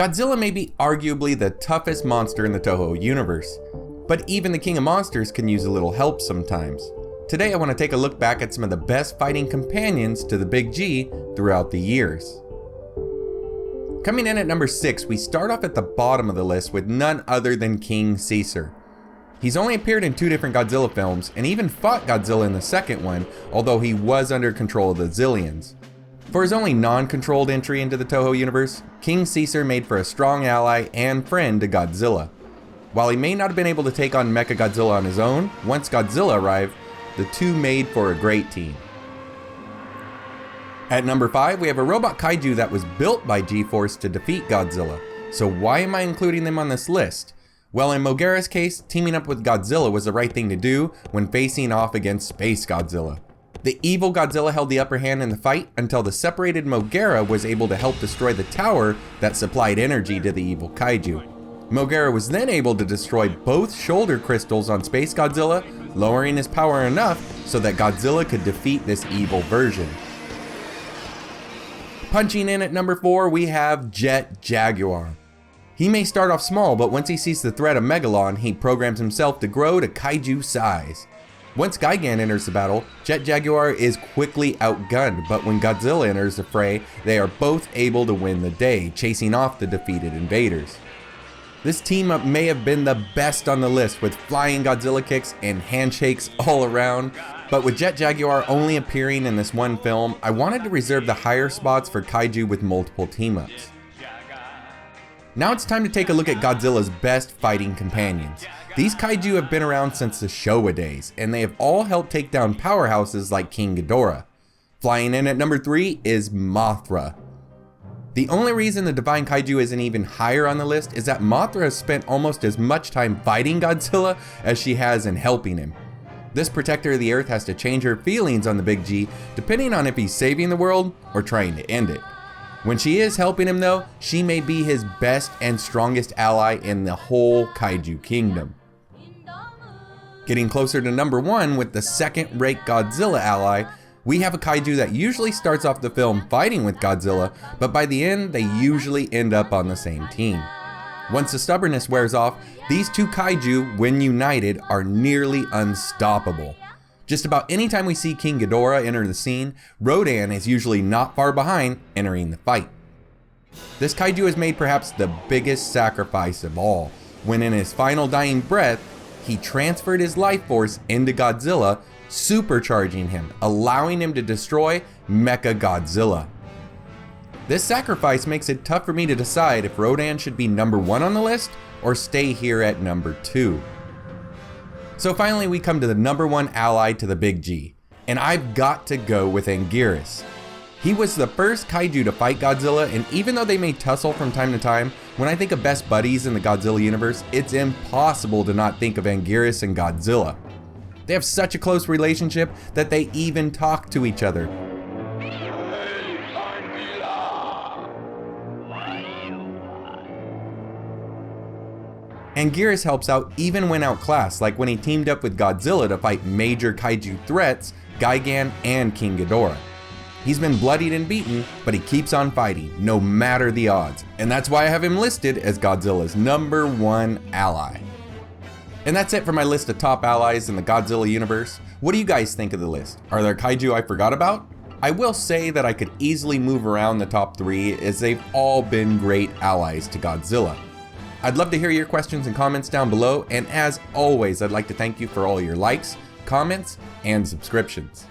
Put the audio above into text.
Godzilla may be arguably the toughest monster in the Toho universe, but even the King of Monsters can use a little help sometimes. Today I want to take a look back at some of the best fighting companions to the Big G throughout the years. Coming in at number 6, we start off at the bottom of the list with none other than King Caesar. He's only appeared in 2 different Godzilla films and even fought Godzilla in the second one, although he was under control of the Zillions. For his only non-controlled entry into the Toho universe, King Caesar made for a strong ally and friend to Godzilla. While he may not have been able to take on Mechagodzilla on his own, once Godzilla arrived, the two made for a great team. At number 5, we have a robot kaiju that was built by G-Force to defeat Godzilla. So why am I including them on this list? Well, in Mogera's case, teaming up with Godzilla was the right thing to do when facing off against Space Godzilla. The evil Godzilla held the upper hand in the fight until the separated Mogera was able to help destroy the tower that supplied energy to the evil kaiju. Mogera was then able to destroy both shoulder crystals on Space Godzilla, lowering his power enough so that Godzilla could defeat this evil version. Punching in at number 4, we have Jet Jaguar. He may start off small, but once he sees the threat of Megalon, he programs himself to grow to kaiju size. Once Gigan enters the battle, Jet Jaguar is quickly outgunned, but when Godzilla enters the fray, they are both able to win the day, chasing off the defeated invaders. This team up may have been the best on the list, with flying Godzilla kicks and handshakes all around, but with Jet Jaguar only appearing in this one film, I wanted to reserve the higher spots for kaiju with multiple team-ups. Now it's time to take a look at Godzilla's best fighting companions. These kaiju have been around since the Showa days, and they have all helped take down powerhouses like King Ghidorah. Flying in at number 3 is Mothra. The only reason the Divine Kaiju isn't even higher on the list is that Mothra has spent almost as much time fighting Godzilla as she has in helping him. This protector of the earth has to change her feelings on the Big G depending on if he's saving the world or trying to end it. When she is helping him though, she may be his best and strongest ally in the whole Kaiju kingdom. Getting closer to number 1 with the second-rate Godzilla ally, we have a kaiju that usually starts off the film fighting with Godzilla, but by the end they usually end up on the same team. Once the stubbornness wears off, these two kaiju, when united, are nearly unstoppable. Just about any time we see King Ghidorah enter the scene, Rodan is usually not far behind, entering the fight. This kaiju has made perhaps the biggest sacrifice of all, when in his final dying breath, he transferred his life force into Godzilla, supercharging him, allowing him to destroy Mechagodzilla. This sacrifice makes it tough for me to decide if Rodan should be number 1 on the list or stay here at number 2. So finally we come to the number 1 ally to the Big G, and I've got to go with Anguirus. He was the first kaiju to fight Godzilla, and even though they may tussle from time to time, when I think of best buddies in the Godzilla universe, it's impossible to not think of Anguirus and Godzilla. They have such a close relationship that they even talk to each other. Anguirus helps out even when outclassed, like when he teamed up with Godzilla to fight major kaiju threats, Gigan and King Ghidorah. He's been bloodied and beaten, but he keeps on fighting, no matter the odds. And that's why I have him listed as Godzilla's number 1 ally. And that's it for my list of top allies in the Godzilla universe. What do you guys think of the list? Are there kaiju I forgot about? I will say that I could easily move around the top 3 as they've all been great allies to Godzilla. I'd love to hear your questions and comments down below, and as always, I'd like to thank you for all your likes, comments, and subscriptions.